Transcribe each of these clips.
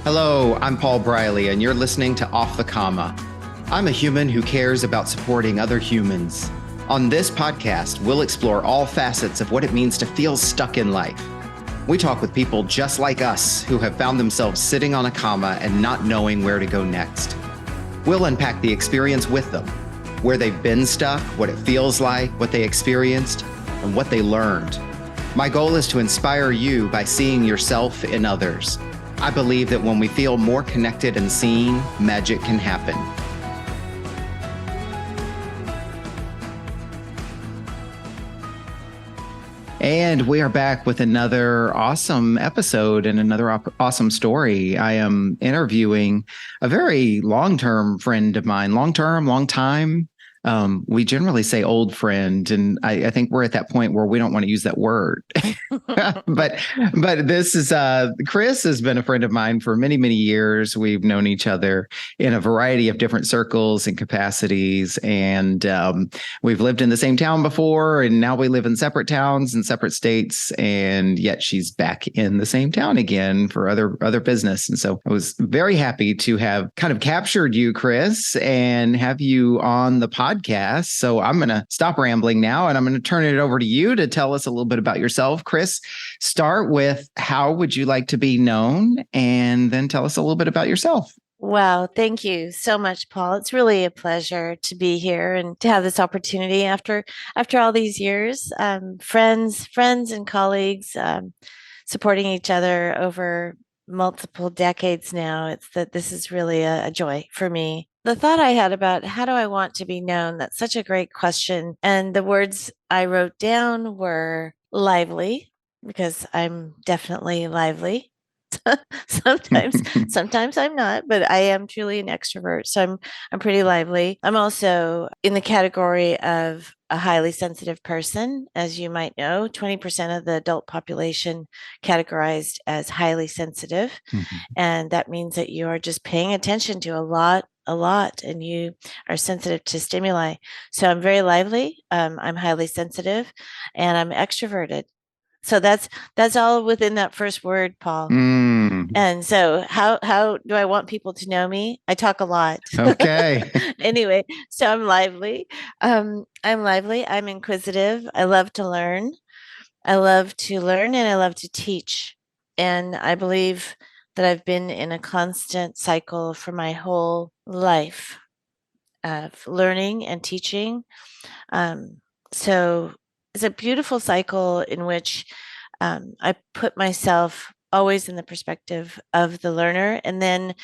Hello, I'm Paul Briley, and you're listening to Off the Comma. I'm a human who cares about supporting other humans. On this podcast, we'll explore all facets of what it means to feel stuck in life. We talk with people just like us who have found themselves sitting on a comma and not knowing where to go next. We'll unpack the experience with them, where they've been stuck, what it feels like, what they experienced, and what they learned. My goal is to inspire you by seeing yourself in others. I believe that when we feel more connected and seen, magic can happen. And we are back with another awesome episode and another awesome story. I am interviewing a very long-term friend of mine, long time. We generally say old friend, and I think we're at that point where we don't want to use that word. but this is Kris has been a friend of mine for many, many years. We've known each other in a variety of different circles and capacities, and we've lived in the same town before, and now we live in separate towns and separate states, and yet she's back in the same town again for other business. And so I was very happy to have kind of captured you, Kris, and have you on the podcast. So I'm going to stop rambling now, and I'm going to turn it over to you to tell us a little bit about yourself. Kris, start with how would you like to be known, and then tell us a little bit about yourself. Wow. Thank you so much, Paul. It's really a pleasure to be here and to have this opportunity after all these years. Friends and colleagues, supporting each other over multiple decades now. It's that this is really a joy for me. The thought I had about how do I want to be known? That's such a great question. And the words I wrote down were lively, because I'm definitely lively. Sometimes I'm not, but I am truly an extrovert. So I'm pretty lively. I'm also in the category of a highly sensitive person. As you might know, 20% of the adult population categorized as highly sensitive. Mm-hmm. And that means that you are just paying attention to a lot, and you are sensitive to stimuli. So I'm very lively. I'm highly sensitive, and I'm extroverted. So that's all within that first word, Paul. And so how do I want people to know me? I talk a lot. Okay. Anyway, so I'm lively. I'm inquisitive. I love to learn. And I love to teach. And I believe that I've been in a constant cycle for my whole life of learning and teaching. So it's a beautiful cycle in which I put myself always in the perspective of the learner, and then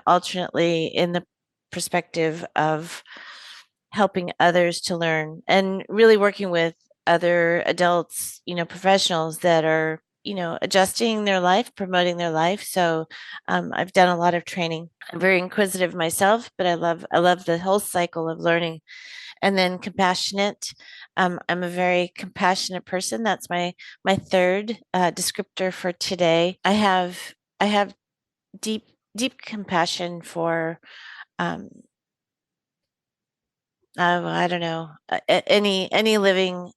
alternately in the perspective of helping others to learn, and really working with other adults, professionals that are, adjusting their life, promoting their life. So I've done a lot of training. I'm very inquisitive myself, but I love the whole cycle of learning. And then compassionate. I'm a very compassionate person. That's my third descriptor for today. I have deep compassion for I don't know, any living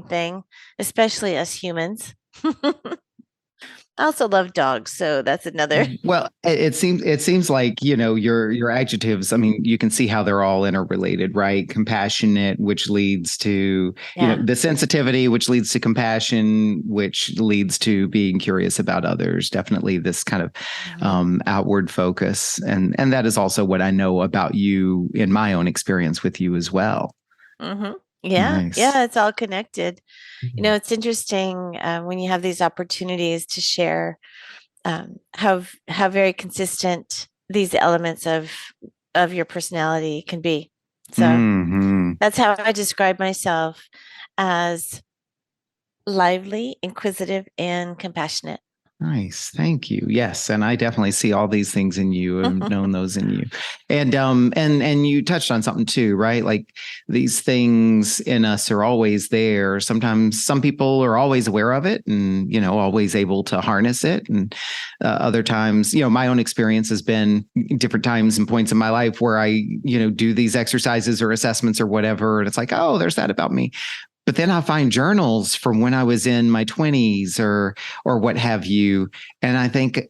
thing, especially us humans. I also love dogs, so that's another. Well, it seems like, your adjectives, I mean, you can see how they're all interrelated, right? Compassionate, which leads to, the sensitivity, which leads to compassion, which leads to being curious about others. Definitely this kind of outward focus. And that is also what I know about you in my own experience with you as well. Mm-hmm. Yeah. Nice. Yeah. It's all connected. It's interesting when you have these opportunities to share how very consistent these elements of your personality can be. So that's how I describe myself, as lively, inquisitive, and compassionate. Nice. Thank you. Yes. And I definitely see all these things in you and known those in you. And you touched on something too, right? Like these things in us are always there. Sometimes some people are always aware of it and, always able to harness it. And other times, my own experience has been different times and points in my life where I, do these exercises or assessments or whatever. And it's like, oh, there's that about me. But then I find journals from when I was in my 20s or what have you. And I think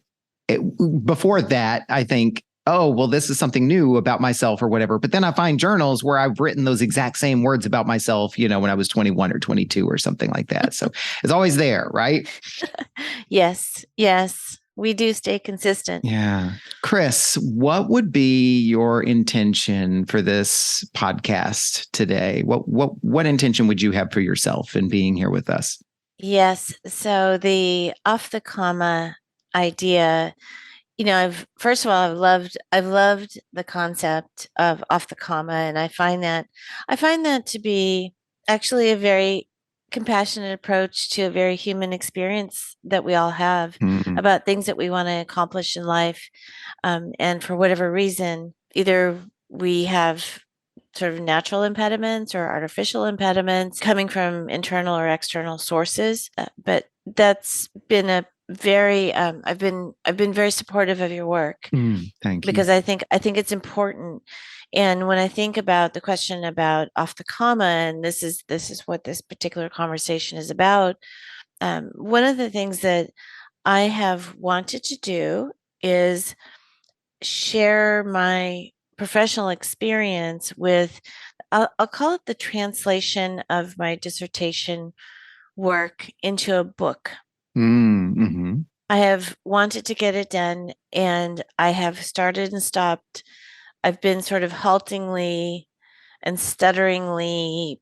before that, I think, oh, well, this is something new about myself or whatever. But then I find journals where I've written those exact same words about myself, when I was 21 or 22 or something like that. So it's always there, right? Yes, yes. We do stay consistent. Yeah. Kris, what would be your intention for this podcast today? What intention would you have for yourself in being here with us? Yes. So the off the comma idea, first of all, I've loved the concept of off the comma, and I find that to be actually a very compassionate approach to a very human experience that we all have Mm, about things that we want to accomplish in life. And for whatever reason, either we have sort of natural impediments or artificial impediments coming from internal or external sources. But that's been a very I've been very supportive of your work thank you. because I think it's important. And when I think about the question about off the comma, and this is what this particular conversation is about, one of the things that I have wanted to do is share my professional experience with, I'll call it the translation of my dissertation work into a book. Mm-hmm. I have wanted to get it done, and I have started and stopped. I've been sort of haltingly and stutteringly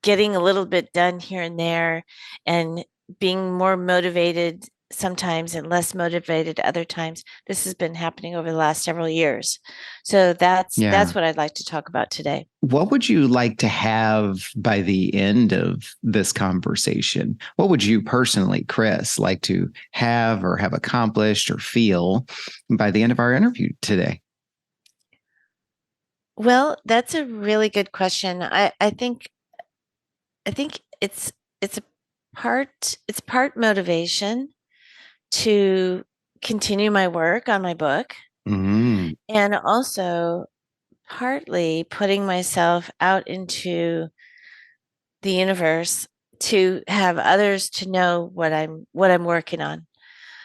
getting a little bit done here and there, and being more motivated sometimes and less motivated other times. This has been happening over the last several years. So that's Yeah. what I'd like to talk about today. What would you like to have by the end of this conversation? What would you personally, Kris, like to have or have accomplished or feel by the end of our interview today? Well, that's a really good question. I think it's a part motivation to continue my work on my book, Mm, and also partly putting myself out into the universe to have others to know what I'm working on.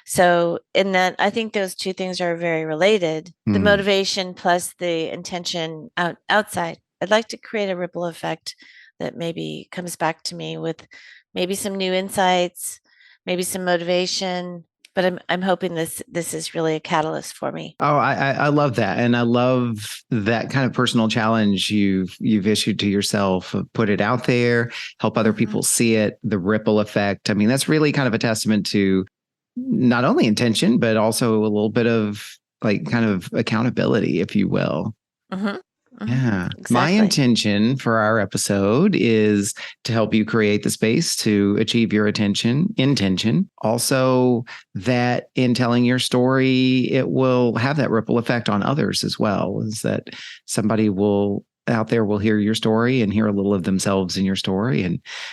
So in that, I think those two things are very related. The mm. motivation plus the intention outside. I'd like to create a ripple effect that maybe comes back to me with maybe some new insights, maybe some motivation. But I'm hoping this is really a catalyst for me. Oh, I love that, and I love that kind of personal challenge you've issued to yourself. Put it out there, help other Mhm. people see it. The ripple effect. I mean, that's really kind of a testament to not only intention, but also a little bit of like kind of accountability, if you will. Mhm. Mhm. Yeah. My Exactly. intention for our episode is to help you create the space to achieve your intention. Also, that in telling your story, it will have that ripple effect on others as well. Is that somebody will out there will hear your story and hear a little of themselves in your story,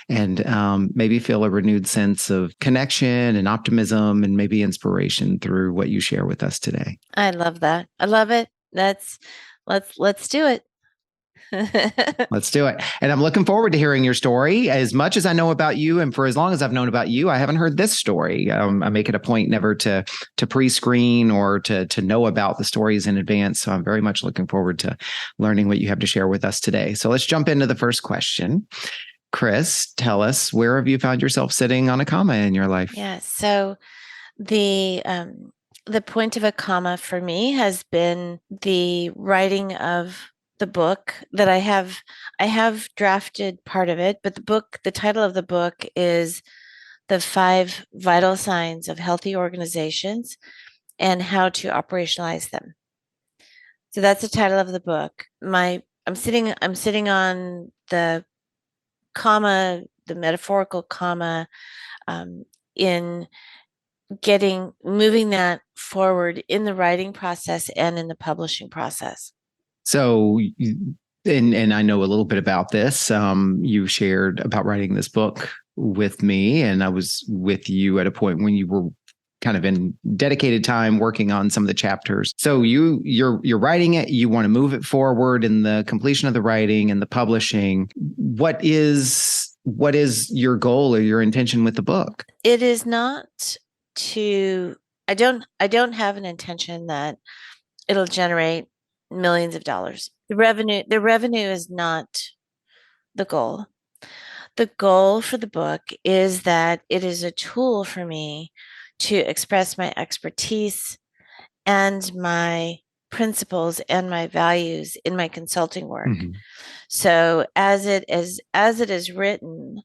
and maybe feel a renewed sense of connection and optimism and maybe inspiration through what you share with us today. I love that. I love it. Let's do it. Let's do it. And I'm looking forward to hearing your story. As much as I know about you, and for as long as I've known about you, I haven't heard this story. I make it a point never to pre-screen or to know about the stories in advance. So I'm very much looking forward to learning what you have to share with us today. So let's jump into the first question. Kris, tell us, where have you found yourself sitting on a comma in your life? Yeah. So the the point of a comma for me has been the writing of the book that I have drafted part of it, but the title of the book is The Five Vital Signs of Healthy Organizations and How to Operationalize Them. So that's the title of the book. I'm sitting on the comma, the metaphorical comma, in moving that forward in the writing process and in the publishing process. So, and I know a little bit about this. You shared about writing this book with me, and I was with you at a point when you were kind of in dedicated time working on some of the chapters. So you're writing it, you want to move it forward in the completion of the writing and the publishing. What is your goal or your intention with the book? It is not to I don't have an intention that it'll generate millions of dollars. The revenue is not the goal. The goal for the book is that it is a tool for me to express my expertise and my principles and my values in my consulting work. Mhm. So as it is written,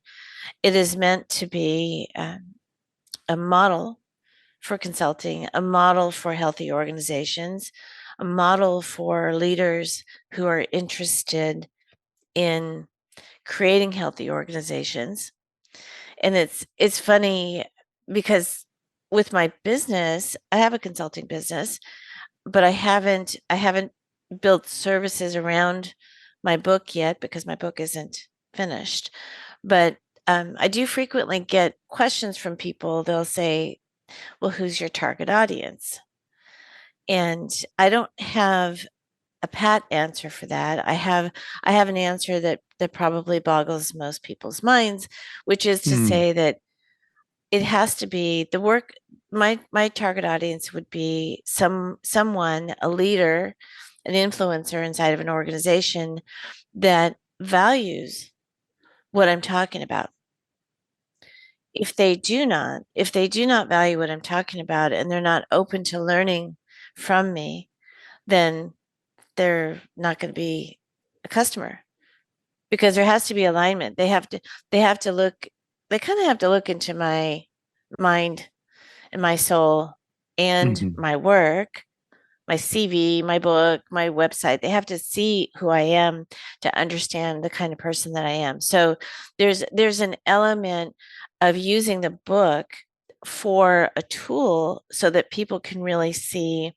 it is meant to be a model for consulting, a model for healthy organizations, a model for leaders who are interested in creating healthy organizations. And it's funny because with my business, I have a consulting business, but I haven't built services around my book yet because my book isn't finished. But I do frequently get questions from people. They'll say, "Well, who's your target audience?" And I don't have a pat answer for that. I have an answer that probably boggles most people's minds, which is to Mm. say that it has to be the work. My target audience would be someone, a leader, an influencer inside of an organization that values what I'm talking about. If they do not value what I'm talking about and they're not open to learning from me, then they're not going to be a customer, because there has to be alignment. They have to look they kind of have to look into my mind and my soul and Mhm. my work, my CV, my book, my website. They have to see who I am to understand the kind of person that I am. So there's an element of using the book for a tool so that people can really see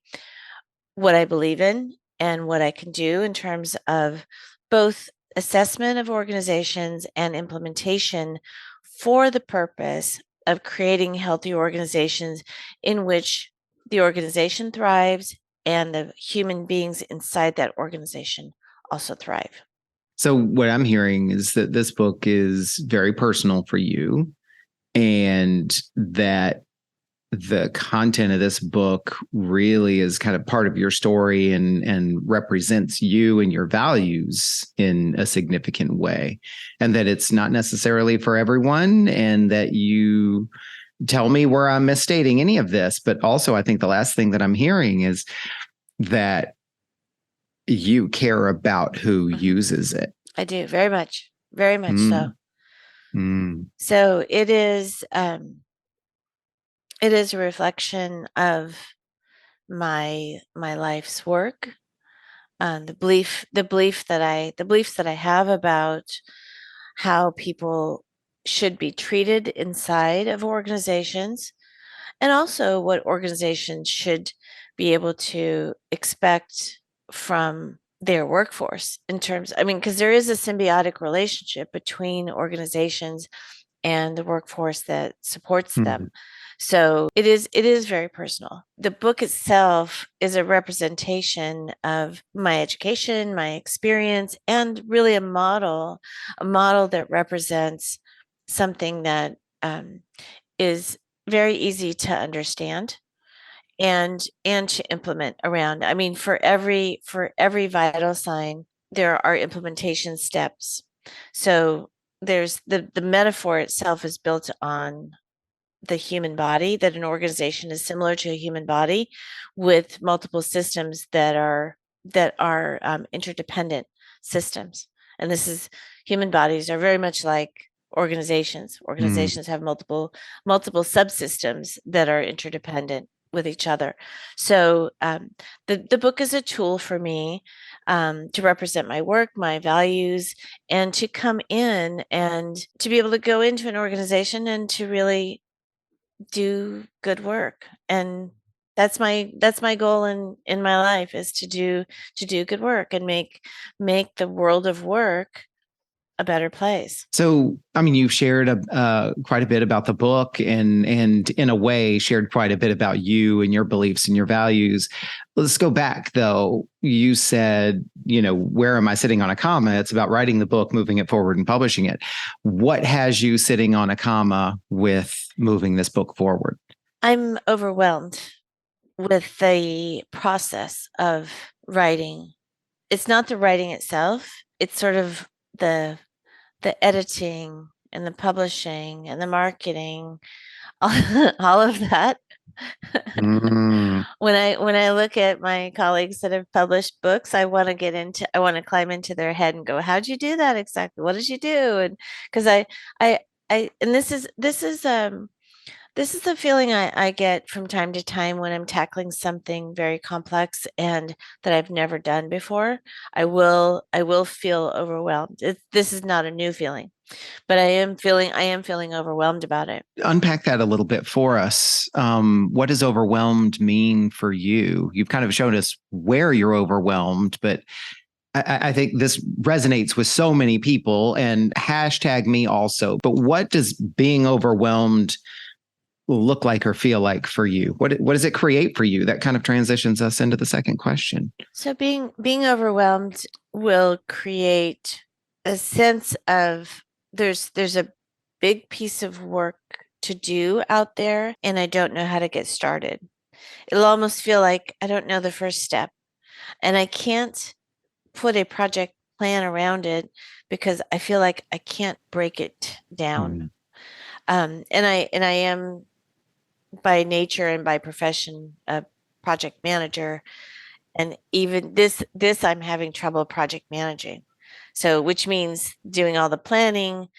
what I believe in and what I can do in terms of both assessment of organizations and implementation for the purpose of creating healthy organizations in which the organization thrives and the human beings inside that organization also thrive. So, what I'm hearing is that this book is very personal for you, and that the content of this book really is kind of part of your story and represents you and your values in a significant way, and that it's not necessarily for everyone, and that you tell me where I'm misstating any of this. But also, I think the last thing that I'm hearing is that you care about who Mhm. uses it. I do very much so. Mm, mm, So it is a reflection of my life's work, the beliefs that I have about how people should be treated inside of organizations, and also what organizations should be able to expect from their workforce in terms, I mean, because there is a symbiotic relationship between organizations and the workforce that supports mm. them. So it is very personal. The book itself is a representation of my education, my experience, and really a model that represents something that is very easy to understand and to implement around. I mean, for every vital sign, there are implementation steps. So there's the metaphor itself is built on the human body, that an organization is similar to a human body with multiple systems that are interdependent systems. And this is human bodies are very much like organizations. Mm. Organizations have multiple subsystems that are interdependent with each other. So the book is a tool for me to represent my work, my values, and to come in and to be able to go into an organization and to really do good work. And that's my goal in my life, is to do good work and make the world of work a better place. So, I mean, you've shared quite a bit about the book, and in a way shared quite a bit about you and your beliefs and your values. Let's go back though. You said, where am I sitting on a comma? It's about writing the book, moving it forward, and publishing it. What has you sitting on a comma with moving this book forward? I'm overwhelmed with the process of writing. It's not the writing itself, it's sort of the the editing and the publishing and the marketing, all of that. Mm. When I look at my colleagues that have published books, I want to climb into their head and go, how'd you do that exactly? What did you do? And because I and this is the feeling I get from time to time when I'm tackling something very complex and that I've never done before. I will feel overwhelmed. This is not a new feeling, but I am feeling overwhelmed about it. Unpack that a little bit for us. What does overwhelmed mean for you? You've kind of shown us where you're overwhelmed, but I think this resonates with so many people, and hashtag me also. But what does being overwhelmed look like or feel like for you? What does it create for you? That kind of transitions us into the second question. So being overwhelmed will create a sense of there's a big piece of work to do out there and I don't know how to get started. It'll almost feel like I don't know the first step and I can't put a project plan around it because I feel like I can't break it down. Mm. And I am by nature and by profession a project manager, and even this I'm having trouble project managing. So which means doing all the planning,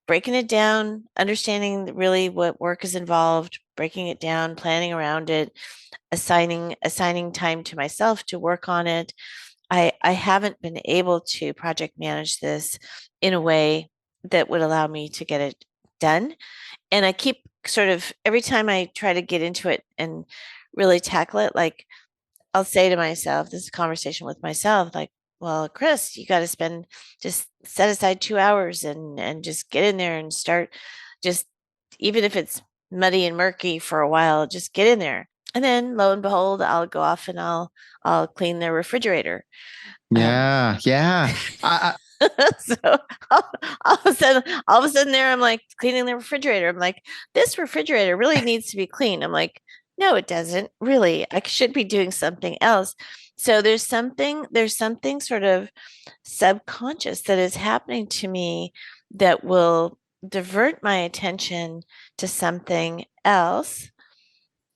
breaking it down, understanding really what work is involved, breaking it down, planning around it, assigning time to myself to work on it. I haven't been able to project manage this in a way that would allow me to get it done. And I keep sort of every time I try to get into it and really tackle it, like I'll say to myself, this is a conversation with myself, like, well, Kris, you got to just set aside 2 hours and just get in there and start, just even if it's muddy and murky for a while, just get in there. And then lo and behold, I'll go off and I'll clean the refrigerator. Um, Yeah, yeah. I, so all, all of a sudden there I'm like cleaning the refrigerator. I'm like, this refrigerator really needs to be cleaned. I'm like, no, it doesn't really. I should be doing something else. So there's something sort of subconscious that is happening to me that will divert my attention to something else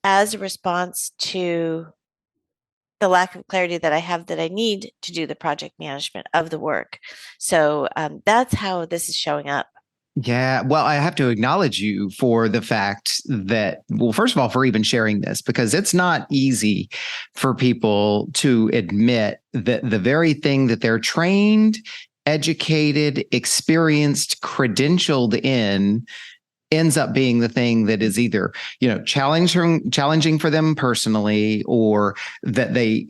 as a response to the lack of clarity that I have that I need to do the project management of the work. So that's how this is showing up. Yeah. Well, I have to acknowledge you for the fact that, well, first of all, for even sharing this, because it's not easy for people to admit that the very thing that they're trained, educated, experienced, credentialed in ends up being the thing that is either, challenging for them personally, or that they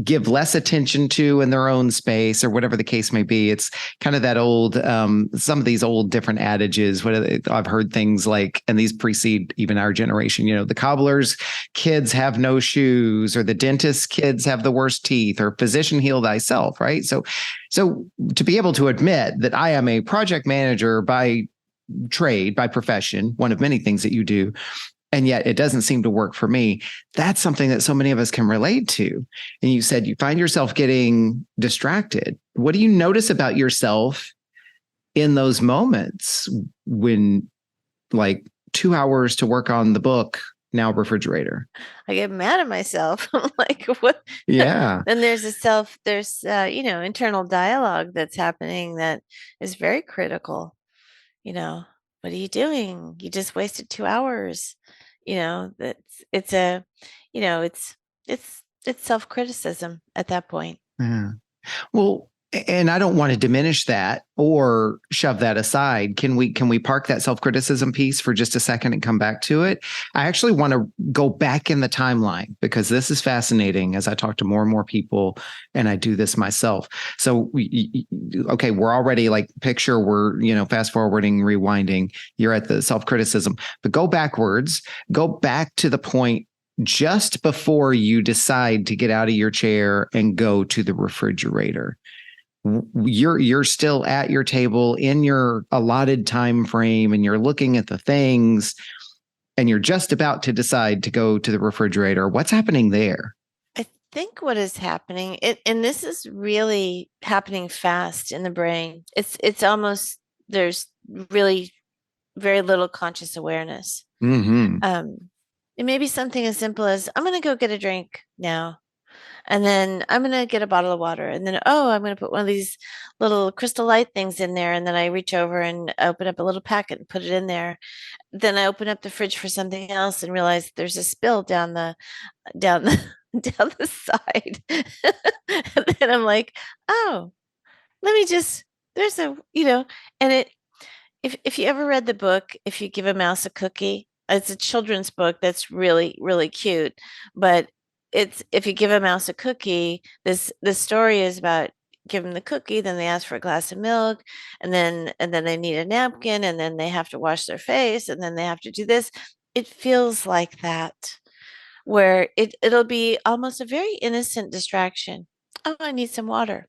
give less attention to in their own space, or whatever the case may be. It's kind of that old, some of these old different adages. I've heard things like, and these precede even our generation, the cobbler's kids have no shoes, or the dentist's kids have the worst teeth, or physician heal thyself, right? So to be able to admit that I am a project manager by trade, by profession, one of many things that you do, and yet it doesn't seem to work for me. That's something that so many of us can relate to. And you said you find yourself getting distracted. What do you notice about yourself in those moments when, like, 2 hours to work on the book, now refrigerator? I get mad at myself. I'm like, what? Yeah. And there's internal dialogue that's happening that is very critical. you know, what are you doing? You just wasted 2 hours. That's it's a, it's it's self-criticism at that point. Yeah. Well, and I don't want to diminish that or shove that aside. Can we park that self-criticism piece for just a second and come back to it? I actually want to go back in the timeline, because this is fascinating as I talk to more and more people, and I do this myself. So okay, we're already like, picture we're, fast forwarding, rewinding. You're at the self-criticism, but go backwards, go back to the point just before you decide to get out of your chair and go to the refrigerator. You're still at your table in your allotted time frame, and you're looking at the things, and you're just about to decide to go to the refrigerator. What's happening there? I think what is happening, and this is really happening fast in the brain. It's almost there's really very little conscious awareness. Mm-hmm. It may be something as simple as I'm going to go get a drink now. And then I'm going to get a bottle of water. And then, oh, I'm going to put one of these little crystal light things in there. And then I reach over and open up a little packet and put it in there. Then I open up the fridge for something else and realize there's a spill down the down the side. And then I'm like, oh, let me just there's a and it if you ever read the book, If You Give a Mouse a Cookie, it's a children's book that's really, really cute. But it's if you give a mouse a cookie, this story is about give them the cookie, then they ask for a glass of milk, and then they need a napkin, and then they have to wash their face, and then they have to do this. It feels like that, where it'll be almost a very innocent distraction. Oh, I need some water.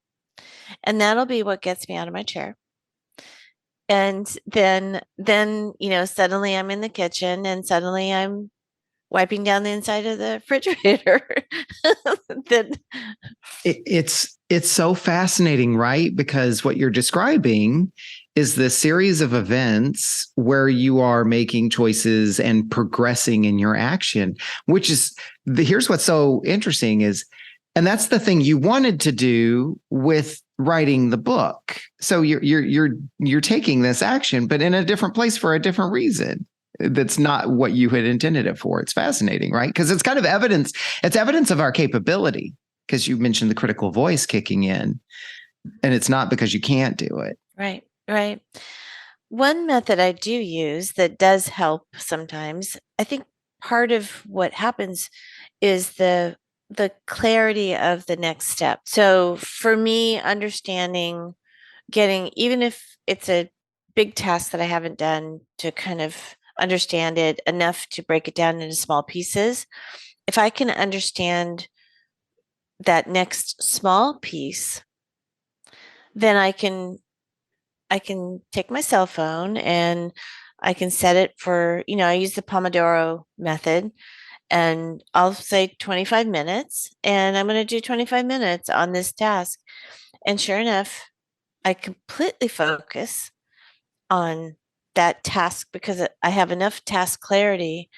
And that'll be what gets me out of my chair. And then suddenly I'm in the kitchen and suddenly I'm wiping down the inside of the refrigerator. Then It's so fascinating, right? Because what you're describing is the series of events where you are making choices and progressing in your action, which is here's what's so interesting is, and that's the thing you wanted to do with writing the book. So you're taking this action, but in a different place for a different reason. That's not what you had intended it for. It's fascinating, right? Because it's kind of evidence. It's evidence of our capability. Because you mentioned the critical voice kicking in, and it's not because you can't do it. Right, right. One method I do use that does help sometimes, I think part of what happens is the clarity of the next step. So for me, understanding, getting, even if it's a big task that I haven't done, to kind of understand it enough to break it down into small pieces. If I can understand that next small piece, then I can take my cell phone and I can set it for, I use the Pomodoro method, and I'll say 25 minutes, and I'm going to do 25 minutes on this task. And sure enough, I completely focus on that task because I have enough task clarity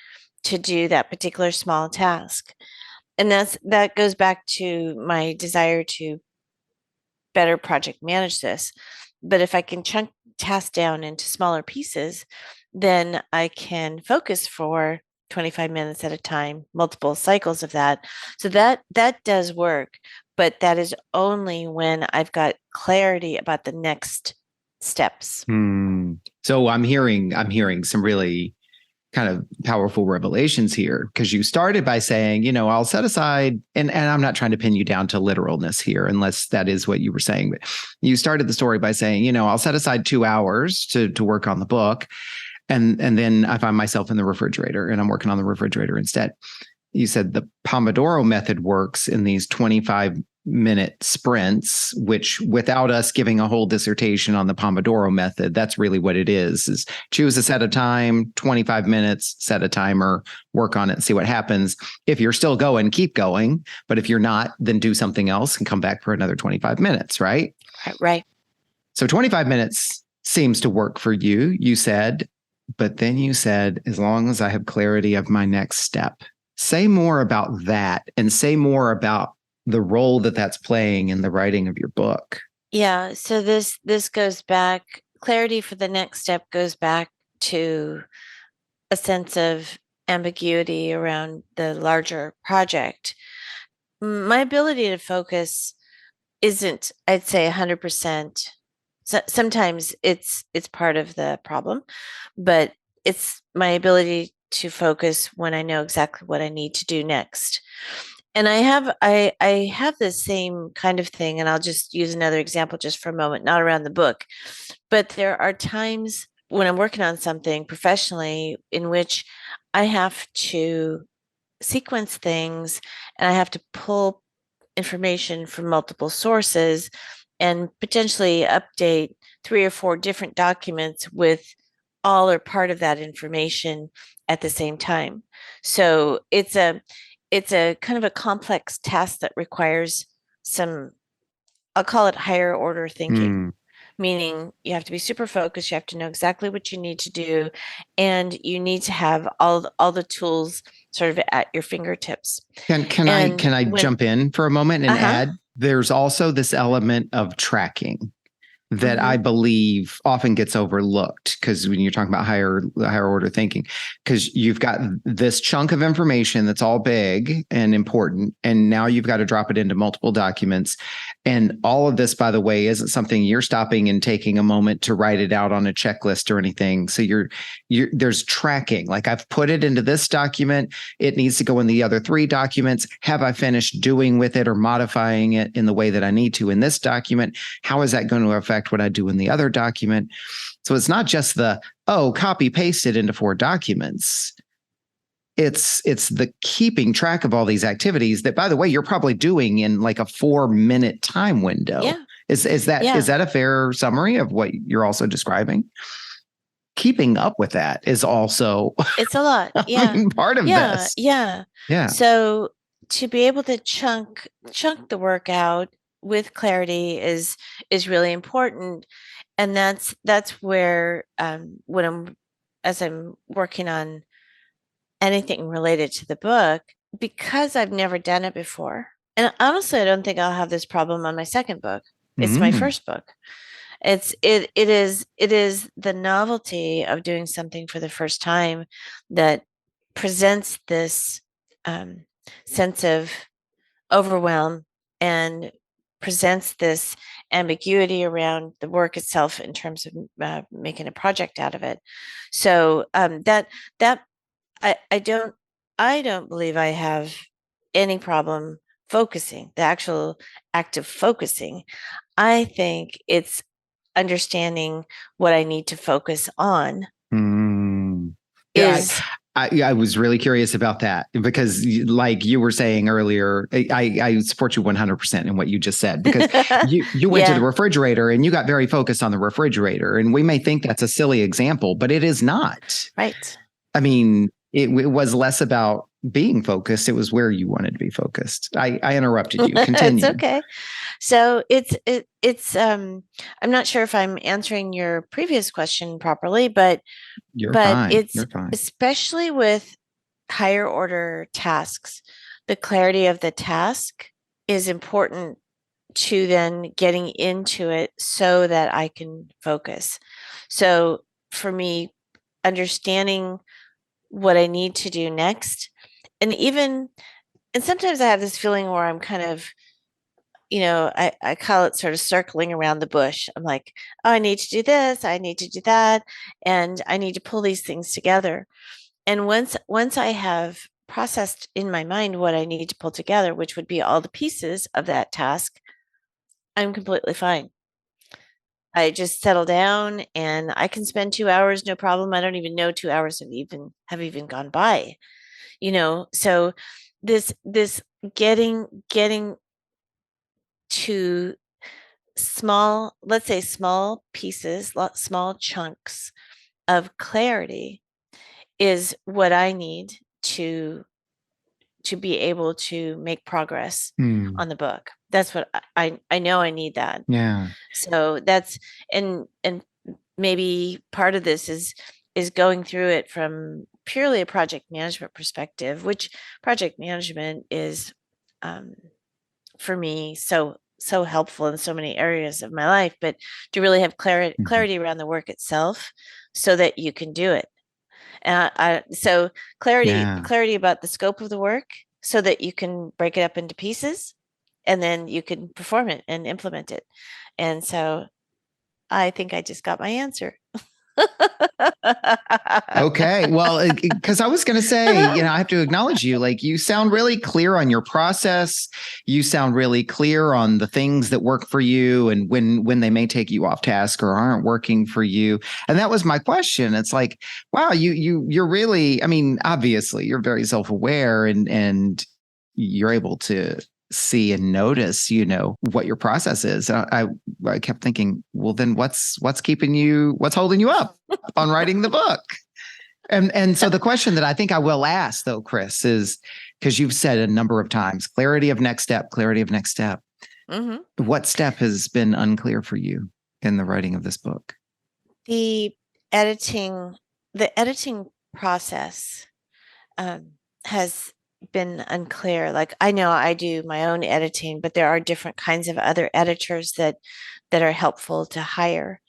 to do that particular small task. And that goes back to my desire to better project manage this. But if I can chunk tasks down into smaller pieces, then I can focus for 25 minutes at a time, multiple cycles of that. So that does work, but that is only when I've got clarity about the next steps. So I'm hearing some really kind of powerful revelations here, because you started by saying, I'll set aside, and I'm not trying to pin you down to literalness here, unless that is what you were saying, but you started the story by saying, I'll set aside 2 hours to work on the book. And then I find myself in the refrigerator and I'm working on the refrigerator instead. You said the Pomodoro method works in these 25-minute sprints, which, without us giving a whole dissertation on the Pomodoro method, that's really what it is choose a set of time, 25 minutes, set a timer, work on it and see what happens. If you're still going, keep going. But if you're not, then do something else and come back for another 25 minutes, right? Right. So 25 minutes seems to work for you, you said, but then you said, as long as I have clarity of my next step. Say more about that, and say more about the role that that's playing in the writing of your book. Yeah. So this goes back, clarity for the next step goes back to a sense of ambiguity around the larger project. My ability to focus isn't, I'd say, 100%. So sometimes it's part of the problem, but it's my ability to focus when I know exactly what I need to do next. And I have the same kind of thing, and I'll just use another example just for a moment, not around the book, but there are times when I'm working on something professionally in which I have to sequence things and I have to pull information from multiple sources and potentially update 3 or 4 different documents with all or part of that information at the same time. So it's a kind of a complex task that requires some, I'll call it higher order thinking, Mm. meaning you have to be super focused, you have to know exactly what you need to do, and you need to have all the tools sort of at your fingertips. And Can I when jump in for a moment and uh-huh. add? There's also this element of tracking that I Mm-hmm. believe often gets overlooked, because when you're talking about higher order thinking, because you've got this chunk of information that's all big and important, and now you've got to drop it into multiple documents. And all of this, by the way, isn't something you're stopping and taking a moment to write it out on a checklist or anything. So there's tracking. Like, I've put it into this document. It needs to go in the other 3 documents. Have I finished doing with it or modifying it in the way that I need to in this document? How is that going to affect what I do in the other document? So it's not just copy paste it into 4 documents. It's the keeping track of all these activities that, by the way, you're probably doing in like a 4-minute time window. Yeah. Is that a fair summary of what you're also describing? Keeping up with that is also, It's a lot. Yeah. part of this. Yeah. Yeah. So to be able to chunk the work out with clarity is really important. And that's where when as I'm working on anything related to the book, because I've never done it before. And honestly, I don't think I'll have this problem on my second book. It's my Mm. first book. It is the novelty of doing something for the first time that presents this um, sense of overwhelm and presents this ambiguity around the work itself in terms of making a project out of it. So that I don't believe I have any problem focusing, the actual act of focusing. I think it's understanding what I need to focus on Mm. Yeah, is I was really curious about that, because, like you were saying earlier, I support you 100% in what you just said, because you went to the yeah, refrigerator and you got very focused on the refrigerator, and we may think that's a silly example, but it is not. right. I mean, it was less about being focused. It was where you wanted to be focused. I interrupted you. It's Continue. okay. So it's I'm not sure if I'm answering your previous question properly, You're but fine. it's You're fine. especially with higher order tasks, the clarity of the task is important to then getting into it so that I can focus. So for me, understanding what I need to do next, and even, and sometimes I have this feeling where I'm kind of, I call it sort of circling around the bush. I'm like, oh, I need to do this, I need to do that, and I need to pull these things together. And once I have processed in my mind what I need to pull together, which would be all the pieces of that task, I'm completely fine. I just settle down and I can spend 2 hours, no problem. I don't even know 2 hours have even gone by, So this getting to small, let's say small pieces, small chunks of clarity is what I need to be able to make progress Hmm. on the book. That's what I know I need that. Yeah. So that's, and maybe part of this is going through it from purely a project management perspective, which project management is um, for me so helpful in so many areas of my life, but to really have Mhm. clarity around the work itself so that you can do it. So Yeah. clarity about the scope of the work so that you can break it up into pieces and then you can perform it and implement it. And so I think I just got my answer. Okay. Well, because I was going to say, I have to acknowledge you. Like, you sound really clear on your process. You sound really clear on the things that work for you and when they may take you off task or aren't working for you. And that was my question. It's like, wow, you're really, I mean, obviously you're very self-aware, and you're able to see and notice, what your process is. I kept thinking, well, then what's holding you up on writing the book? And so the question that I think I will ask though, Kris, is because you've said a number of times, clarity of next step, clarity of next step. Mm-hmm. What step has been unclear for you in the writing of this book? The editing, the editing process has been unclear. Like, I know I do my own editing, but there are different kinds of other editors that are helpful to hire.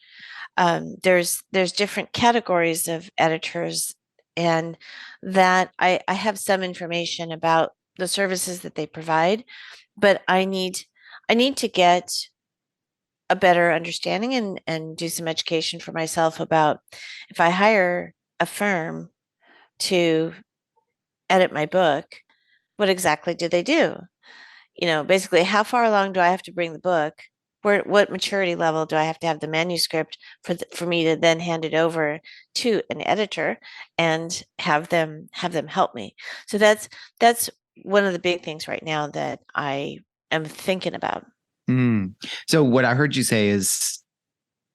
There's different categories of editors, and that I have some information about the services that they provide, but I need to get a better understanding and do some education for myself about, if I hire a firm to edit my book, what exactly do they do? Basically, how far along do I have to bring the book? What maturity level do I have to have the manuscript for me to then hand it over to an editor and have them help me? So that's one of the big things right now that I am thinking about. So what I heard you say is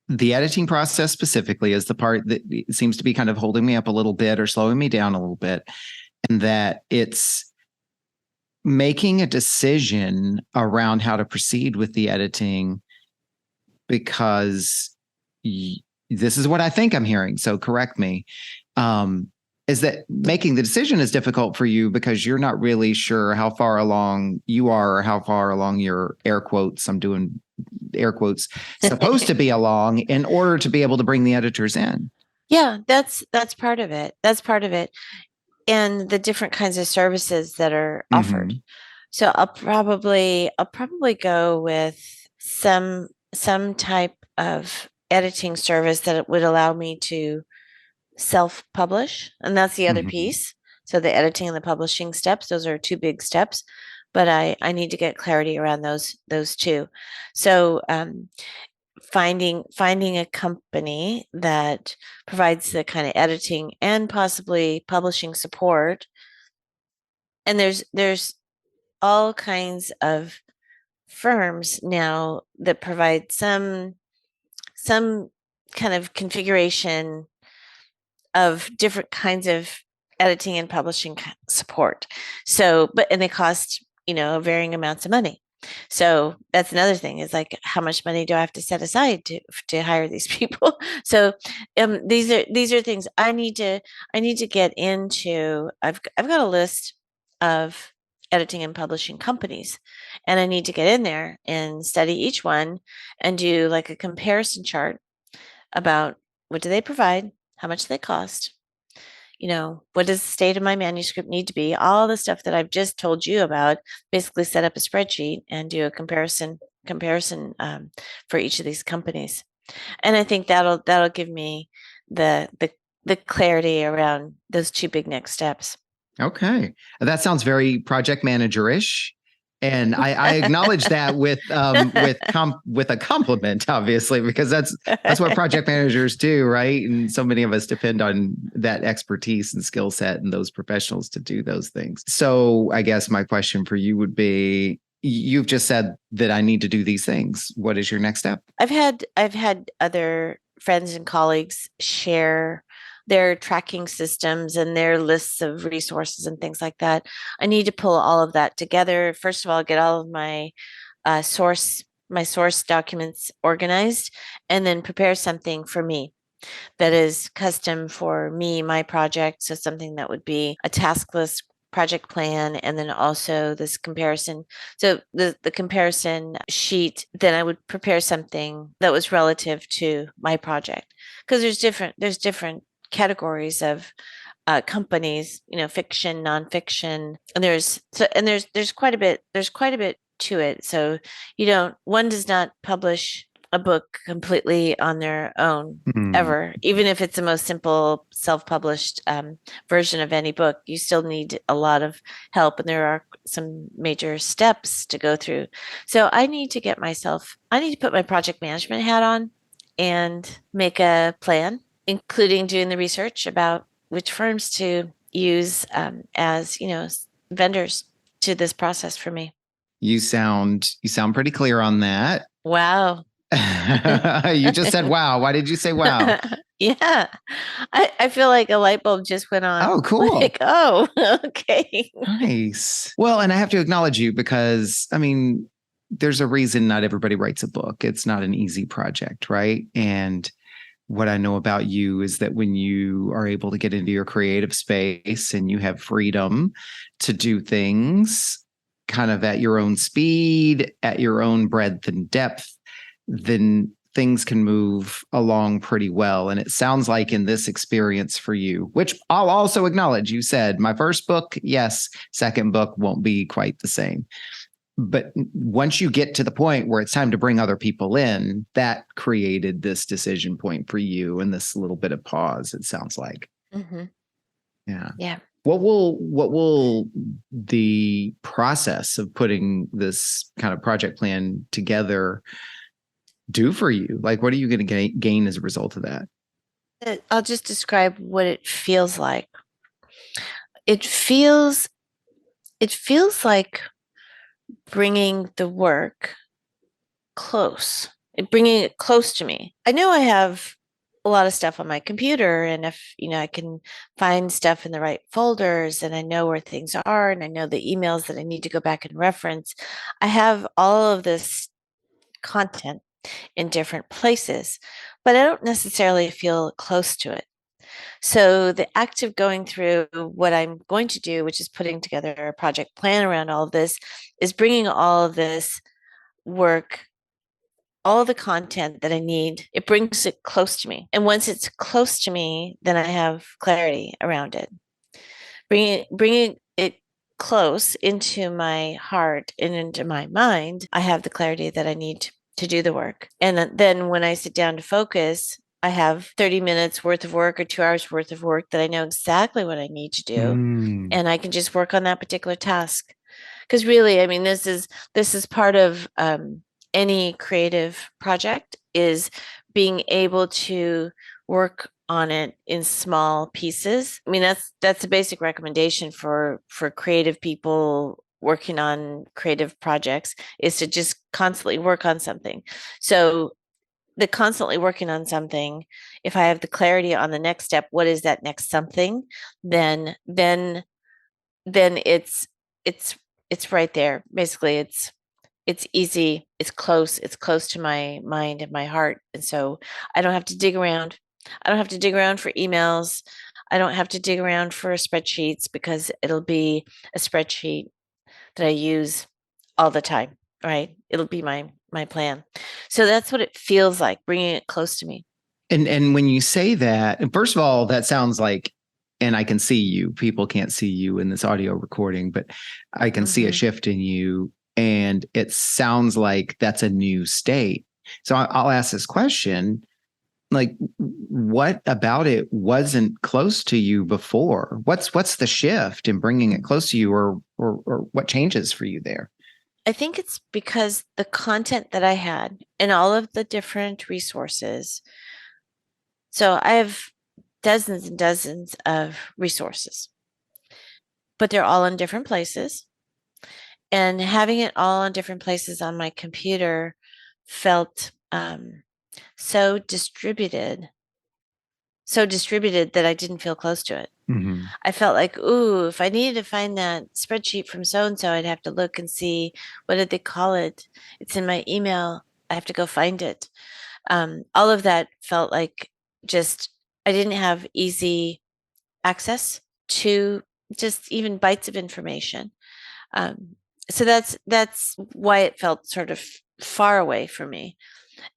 the editing process specifically is the part that seems to be kind of holding me up a little bit or slowing me down a little bit, and that it's making a decision around how to proceed with the editing, because this is what I think I'm hearing, so correct me, is that making the decision is difficult for you because you're not really sure how far along you are or how far along your air quotes, I'm doing air quotes, supposed to be along in order to be able to bring the editors in. Yeah, that's part of it. That's part of it. And the different kinds of services that are offered. Mm-hmm. So I'll probably go with some type of editing service that would allow me to self-publish, and that's the other piece. So the editing and the publishing steps, those are two big steps, but I need to get clarity around those two. So finding a company that provides the kind of editing and possibly publishing support. And there's all kinds of firms now that provide some kind of configuration of different kinds of editing and publishing support. So, and they cost, varying amounts of money. So that's another thing, is like, how much money do I have to set aside to hire these people? So these are things I need to get into. I've got a list of editing and publishing companies, and I need to get in there and study each one and do like a comparison chart about what do they provide, how much do they cost, what does the state of my manuscript need to be, all the stuff that I've just told you about. Basically set up a spreadsheet and do a comparison for each of these companies. And I think that'll give me the clarity around those two big next steps. Okay, that sounds very project manager-ish, and I acknowledge that with a compliment, obviously, because that's what project managers do, right? And so many of us depend on that expertise and skill set and those professionals to do those things. So I guess my question for you would be, you've just said that I need to do these things. What is your next step? I've had other friends and colleagues share their tracking systems and their lists of resources and things like that. I need to pull all of that together. First of all, get all of my source documents organized, and then prepare something for me that is custom for me, my project. So something that would be a task list, project plan, and then also this comparison. So the comparison sheet, then I would prepare something that was relative to my project, because there's different categories of companies, fiction, nonfiction, and there's quite a bit to it. So one does not publish a book completely on their own ever. Even if it's the most simple self-published version of any book, you still need a lot of help, and there are some major steps to go through. So I need to put my project management hat on and make a plan, including doing the research about which firms to use as vendors to this process for me. You sound pretty clear on that. Wow. You just said wow. Why did you say wow? Yeah. I feel like a light bulb just went on. Oh, cool. Like, oh, okay. Nice. Well, and I have to acknowledge you because, I mean, there's a reason not everybody writes a book. It's not an easy project, right? And what I know about you is that when you are able to get into your creative space and you have freedom to do things kind of at your own speed, at your own breadth and depth, then things can move along pretty well. And it sounds like in this experience for you, which I'll also acknowledge, you said my first book, yes, second book won't be quite the same. But once you get to the point where it's time to bring other people in, that created this decision point for you and this little bit of pause, it sounds like. Mm-hmm. Yeah. Yeah. What will the process of putting this kind of project plan together do for you? Like, what are you going to gain as a result of that? I'll just describe what it feels like. It feels it feels like bringing the work close, bringing it close to me. I know I have a lot of stuff on my computer, and if I can find stuff in the right folders, and I know where things are, and I know the emails that I need to go back and reference. I have all of this content in different places, but I don't necessarily feel close to it. So the act of going through what I'm going to do, which is putting together a project plan around all of this, is bringing all of this work, all of the content that I need. It brings it close to me. And once it's close to me, then I have clarity around it. Bringing it close into my heart and into my mind, I have the clarity that I need to do the work. And then when I sit down to focus, I have 30 minutes worth of work or 2 hours worth of work that I know exactly what I need to do. And I can just work on that particular task. Because really, I mean, this is part of any creative project, is being able to work on it in small pieces. I mean, that's a basic recommendation for creative people working on creative projects, is to just constantly work on something. So the constantly working on something, if I have the clarity on the next step, what is that next something, then it's right there. Basically, it's easy, it's close to my mind and my heart. And so I don't have to dig around. I don't have to dig around for emails. I don't have to dig around for spreadsheets, because it'll be a spreadsheet that I use all the time, right? It'll be my plan. So that's what it feels like, bringing it close to me. And when you say that, and first of all, that sounds like, and I can see you. People can't see you in this audio recording, but I can see a shift in you, and it sounds like that's a new state. So I'll ask this question: like, what about it wasn't close to you before? What's the shift in bringing it close to you, or what changes for you there? I think it's because the content that I had and all of the different resources. So I have dozens and dozens of resources, but they're all in different places. And having it all in different places on my computer felt so distributed, that I didn't feel close to it. Mm-hmm. I felt like, ooh, if I needed to find that spreadsheet from so and so, I'd have to look and see, what did they call it? It's in my email. I have to go find it. All of that felt like, just, I didn't have easy access to just even bites of information. Um, so that's why it felt sort of far away from me.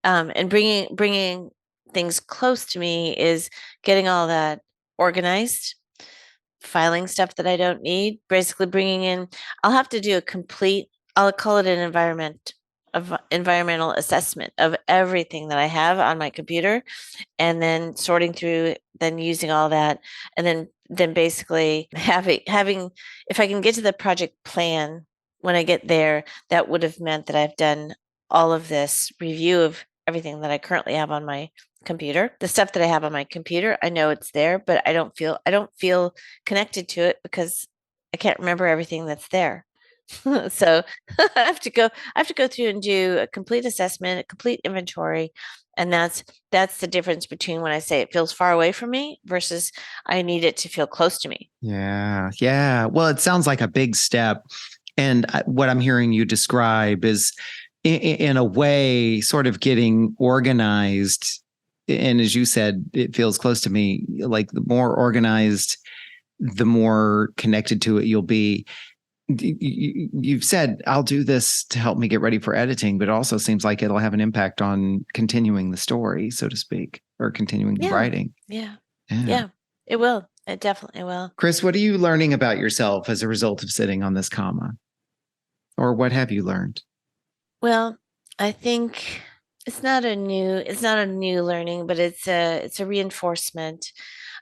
And bringing things close to me is getting all that organized, filing stuff that I don't need, basically bringing in. I'll have to do a complete. I'll call it an environmental assessment of everything that I have on my computer, and then sorting through, then using all that, and then basically having if I can get to the project plan when I get there, that would have meant that I've done all of this review of everything that I currently have on my computer. The stuff that I have on my computer, I know it's there, but I don't feel connected to it, because I can't remember everything that's there. So I have to go through and do a complete assessment, a complete inventory. And that's the difference between when I say it feels far away from me versus I need it to feel close to me. Yeah. Yeah. Well, it sounds like a big step. And what I'm hearing you describe is, in a way, sort of getting organized. And as you said, it feels close to me. Like the more organized, the more connected to it you'll be. You've said, I'll do this to help me get ready for editing, but it also seems like it'll have an impact on continuing the story, so to speak, or continuing the Yeah. writing. Yeah. Yeah. Yeah. It will. It definitely will. Kris, what are you learning about yourself as a result of sitting on this comma? Or what have you learned? Well, I think it's not a new learning, but it's a reinforcement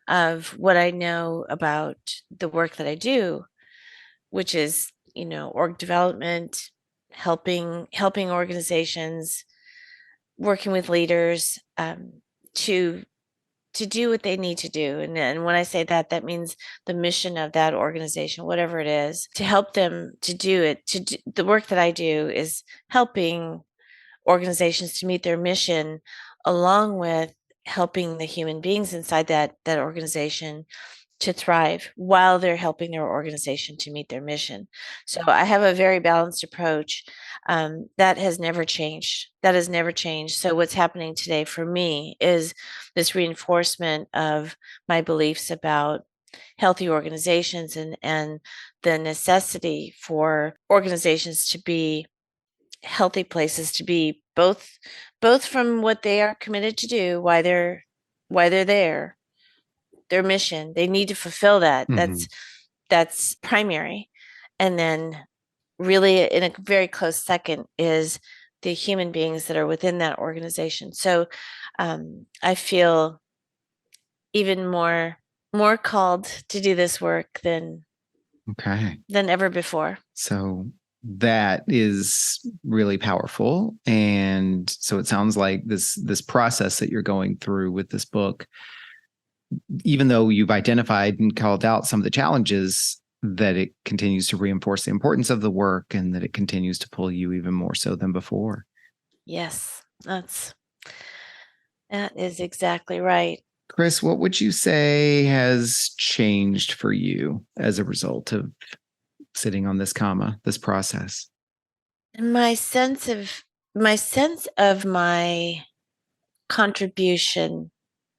of what I know about the work that I do, which is, org development, helping organizations, working with leaders, to do what they need to do. And when I say that, that means the mission of that organization, whatever it is, to help them to do it. The work that I do is helping organizations to meet their mission, along with helping the human beings inside that organization to thrive while they're helping their organization to meet their mission. So I have a very balanced approach, that has never changed. That has never changed. So what's happening today for me is this reinforcement of my beliefs about healthy organizations, and the necessity for organizations to be healthy places to be, both from what they are committed to do, why they're there, their mission. They need to fulfill that. Mm-hmm. That's primary. And then really in a very close second is the human beings that are within that organization. So I feel even more called to do this work Okay. than ever before. So that is really powerful. And so it sounds like this process that you're going through with this book, even though you've identified and called out some of the challenges, that it continues to reinforce the importance of the work and that it continues to pull you even more so than before. Yes, that is exactly right. Kris, what would you say has changed for you as a result of sitting on this comma, this process? My sense of my contribution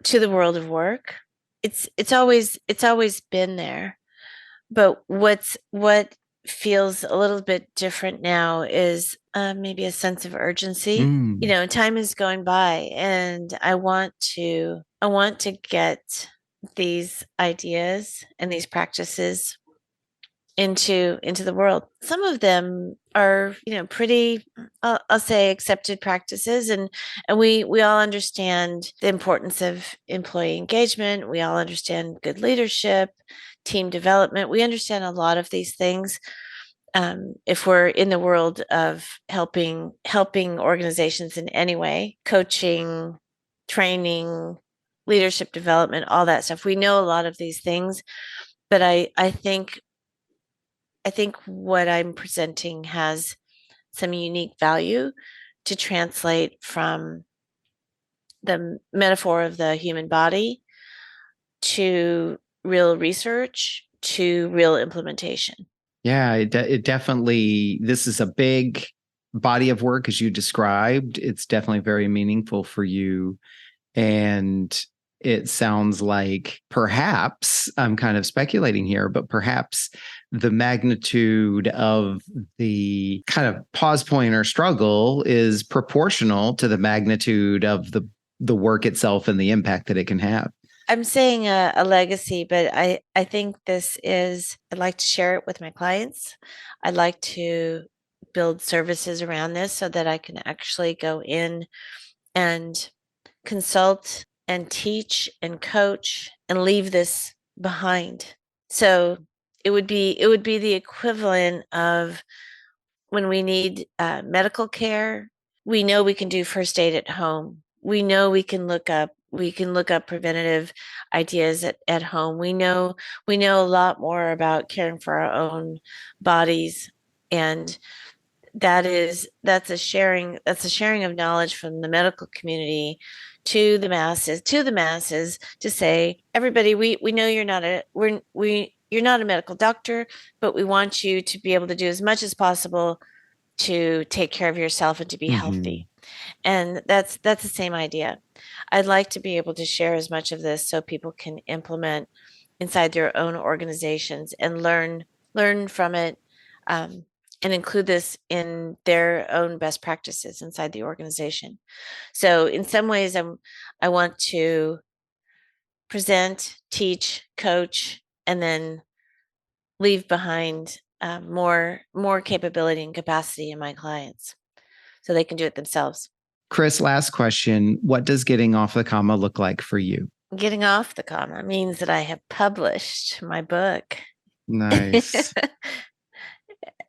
to the world of work, it's always been there. But what feels a little bit different now is, maybe a sense of urgency. Mm, Time is going by, and I want to get these ideas and these practices into the world. Some of them are, pretty, I'll say, accepted practices, and we all understand the importance of employee engagement. We all understand good leadership, team development. We understand a lot of these things. If we're in the world of helping organizations in any way, coaching, training, leadership development, all that stuff, we know a lot of these things. But I think what I'm presenting has some unique value to translate from the metaphor of the human body to real research to real implementation. yeah, it definitely, this is a big body of work as you described. It's definitely very meaningful for you. And it sounds like, perhaps, I'm kind of speculating here, but perhaps the magnitude of the kind of pause point or struggle is proportional to the magnitude of the work itself and the impact that it can have. I'm saying a legacy, but I think I'd like to share it with my clients. I'd like to build services around this so that I can actually go in and consult and teach and coach and leave this behind. So it would be the equivalent of when we need, medical care. We know we can do first aid at home. We know we can look up preventative ideas at home. We know a lot more about caring for our own bodies And that's a sharing of knowledge from the medical community to the masses to say, everybody, we know you're not a we you're not a medical doctor, but we want you to be able to do as much as possible to take care of yourself and to be Hmm. healthy. And that's the same idea. I'd like to be able to share as much of this so people can implement inside their own organizations and learn from it, um, and include this in their own best practices inside the organization. So in some ways, I want to present, teach, coach, and then leave behind more capability and capacity in my clients so they can do it themselves. Kris, last question. What does getting off the comma look like for you? Getting off the comma means that I have published my book. Nice.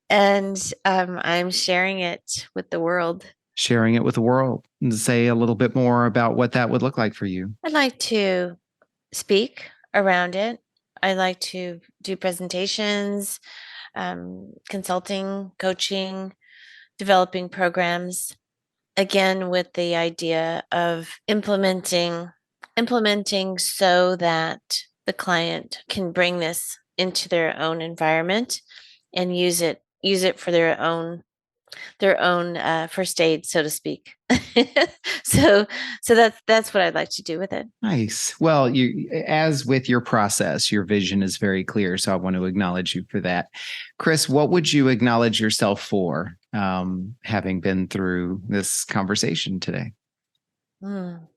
And I'm sharing it with the world. Sharing it with the world. And say a little bit more about what that would look like for you. I'd like to speak around it. I like to do presentations, consulting, coaching, developing programs. Again, with the idea of implementing so that the client can bring this into their own environment and use it for their own first aid, so to speak. so so that's what I'd like to do with it. Nice. Well, as with your process, your vision is very clear. So I want to acknowledge you for that. Kris, what would you acknowledge yourself for, having been through this conversation today? Mm.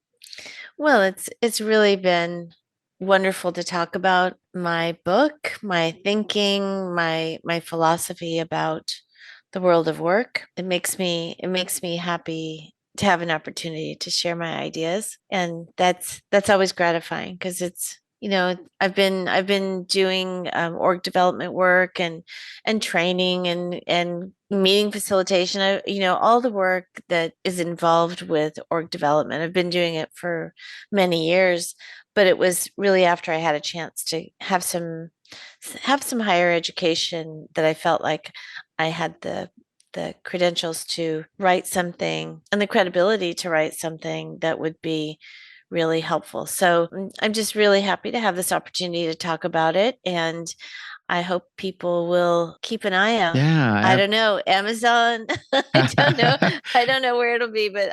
Well, it's really been wonderful to talk about my book, my thinking, my philosophy about the world of work. It makes me happy to have an opportunity to share my ideas, and that's always gratifying because I've been doing org development work and training and meeting facilitation. All the work that is involved with org development. I've been doing it for many years, but it was really after I had a chance to have some higher education that I felt like I had the credentials to write something and the credibility to write something that would be really helpful. So I'm just really happy to have this opportunity to talk about it. And I hope people will keep an eye out. I Yeah. don't know, Amazon. I don't know. I don't know where it'll be, but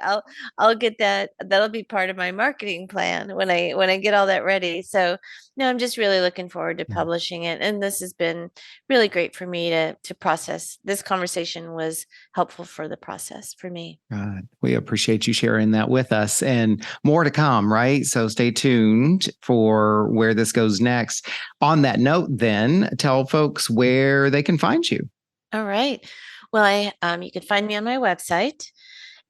I'll get that. That'll be part of my marketing plan when I get all that ready. So no, I'm just really looking forward to publishing it. And this has been really great for me to process. This conversation was helpful for the process for me. God, we appreciate you sharing that with us, and more to come, right? So stay tuned for where this goes next. On that note, then tell folks where they can find you. All right. Well, you can find me on my website,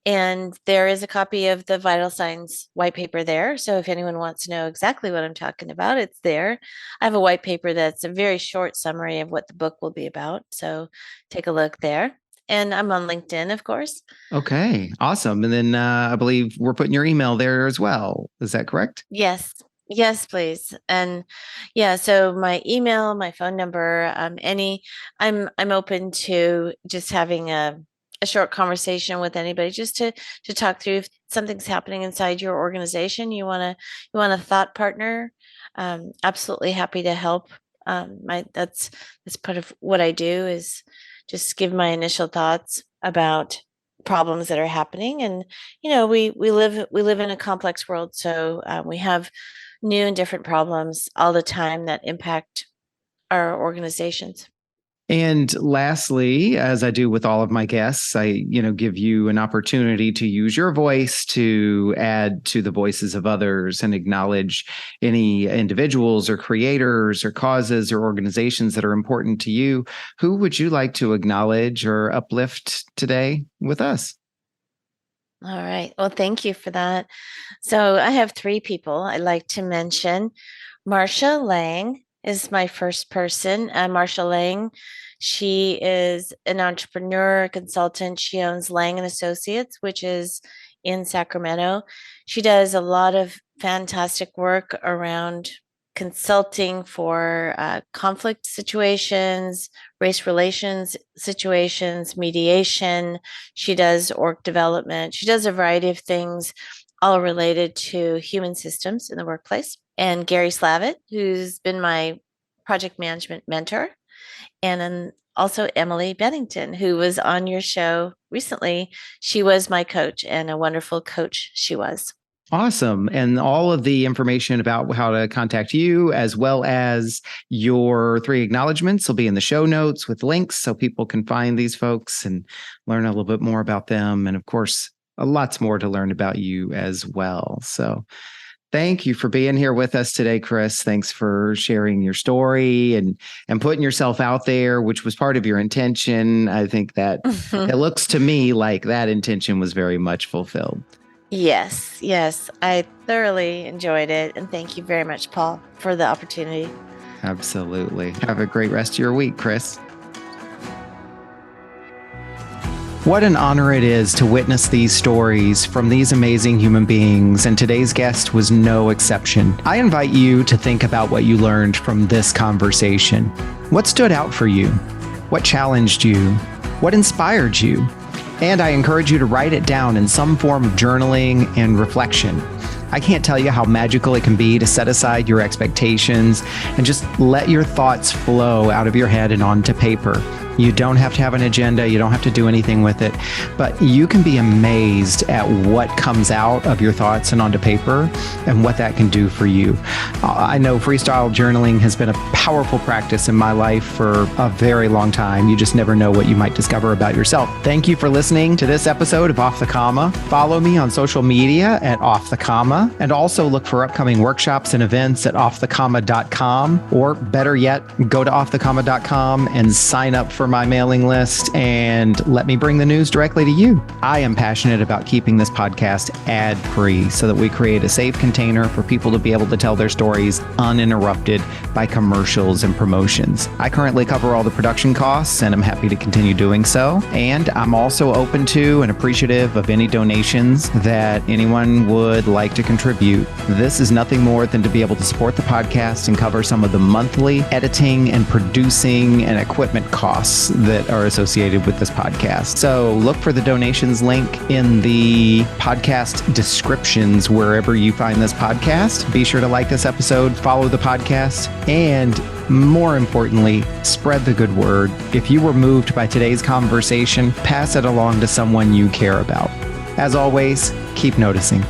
and there is a copy of the vital signs white paper there. So if anyone wants to know exactly what I'm talking about, it's there. I have a white paper that's a very short summary of what the book will be about. So take a look there. And I'm on LinkedIn, of course. Okay, awesome. And then I believe we're putting your email there as well. Is that correct? Yes. Yes, please. And yeah, so my email, my phone number, I'm open to just having a short conversation with anybody just to talk through if something's happening inside your organization. You want a thought partner. Absolutely happy to help. That's part of what I do is just give my initial thoughts about problems that are happening. And we live in a complex world, so we have new and different problems all the time that impact our organizations. And lastly, as I do with all of my guests, I, give you an opportunity to use your voice to add to the voices of others and acknowledge any individuals or creators or causes or organizations that are important to you. Who would you like to acknowledge or uplift today with us? All right. Well, thank you for that. So I have three people I'd like to mention. Marsha Lang is my first person. Marsha Lang, she is an entrepreneur, consultant. She owns Lang and Associates, which is in Sacramento. She does a lot of fantastic work around consulting for conflict situations, race relations situations, mediation. She does org development. She does a variety of things, all related to human systems in the workplace. And Gary Slavitt, who's been my project management mentor, and then also Emily Bennington, who was on your show recently. She was my coach, and a wonderful coach she was. Awesome. And all of the information about how to contact you, as well as your 3 acknowledgments, will be in the show notes with links so people can find these folks and learn a little bit more about them. And of course, lots more to learn about you as well. So thank you for being here with us today, Kris. Thanks for sharing your story and putting yourself out there, which was part of your intention. I think that it looks to me like that intention was very much fulfilled. Yes. I thoroughly enjoyed it. And thank you very much, Paul, for the opportunity. Absolutely. Have a great rest of your week, Kris. What an honor it is to witness these stories from these amazing human beings, and today's guest was no exception. I invite you to think about what you learned from this conversation. What stood out for you? What challenged you? What inspired you? And I encourage you to write it down in some form of journaling and reflection. I can't tell you how magical it can be to set aside your expectations and just let your thoughts flow out of your head and onto paper. You don't have to have an agenda. You don't have to do anything with it, but you can be amazed at what comes out of your thoughts and onto paper and what that can do for you. I know freestyle journaling has been a powerful practice in my life for a very long time. You just never know what you might discover about yourself. Thank you for listening to this episode of Off the Comma. Follow me on social media at Off the Comma, and also look for upcoming workshops and events at offthecomma.com, or better yet, go to offthecomma.com and sign up for my mailing list and let me bring the news directly to you. I am passionate about keeping this podcast ad-free so that we create a safe container for people to be able to tell their stories uninterrupted by commercials and promotions. I currently cover all the production costs, and I'm happy to continue doing so. And I'm also open to and appreciative of any donations that anyone would like to contribute. This is nothing more than to be able to support the podcast and cover some of the monthly editing and producing and equipment costs that are associated with this podcast. So look for the donations link in the podcast descriptions wherever you find this podcast. Be sure to like this episode, follow the podcast, and more importantly, spread the good word. If you were moved by today's conversation, pass it along to someone you care about. As always, keep noticing.